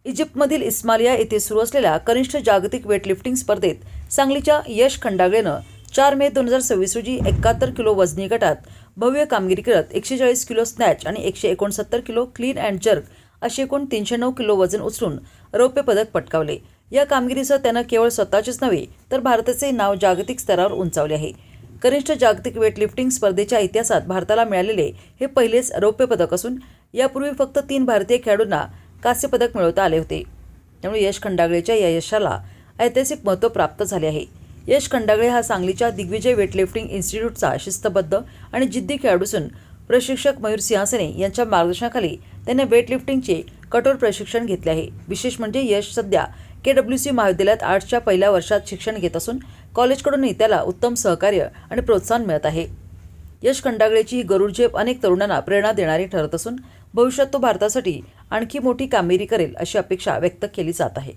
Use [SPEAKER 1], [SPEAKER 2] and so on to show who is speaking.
[SPEAKER 1] इजिप्तमधील इस्माइलिया येथे सुरू असलेल्या कनिष्ठ जागतिक वेटलिफ्टिंग स्पर्धेत सांगलीच्या यश खंडागळेनं 4 मे 2026 रोजी 71 किलो वजनी गटात भव्य कामगिरी करत 140 किलो स्नॅच आणि 169 किलो क्लीन अँड जर्क असे एकूण 309 किलो वजन उचलून रौप्य पदक पटकावले। या कामगिरीसह त्यानं केवळ स्वतःचेच नव्हे तर भारताचे नाव जागतिक स्तरावर उंचावले आहे। कनिष्ठ जागतिक वेटलिफ्टिंग स्पर्धेच्या इतिहासात भारताला मिळालेले हे पहिलेच रौप्य पदक असून यापूर्वी फक्त 3 भारतीय खेळाडूंना कांस्य पदक मिळवता आले होते। त्यामुळे यश खंडागळेच्या या यशाला ऐतिहासिक महत्त्व प्राप्त झाले आहे। यश खंडागळे हा सांगलीच्या दिग्विजय वेटलिफ्टिंग इन्स्टिट्यूटचा शिस्तबद्ध आणि जिद्दी खेळाडू असून प्रशिक्षक मयूर सिंहासने यांच्या मार्गदर्शनाखाली त्याने वेटलिफ्टिंगचे कठोर प्रशिक्षण घेतले आहे। विशेष म्हणजे यश सध्या KWC महाविद्यालयात आर्ट्सच्या पहिल्या वर्षात शिक्षण घेत असून कॉलेजकडूनही त्याला उत्तम सहकार्य आणि प्रोत्साहन मिळत आहे। यश खंडागळेची ही गरुड झेप अनेक तरुणांना प्रेरणा देणारी ठरत असून भविष्यात तो भारतासाठी आणखी मोठी कामगिरी करेल अशी अपेक्षा व्यक्त केली जात आहे।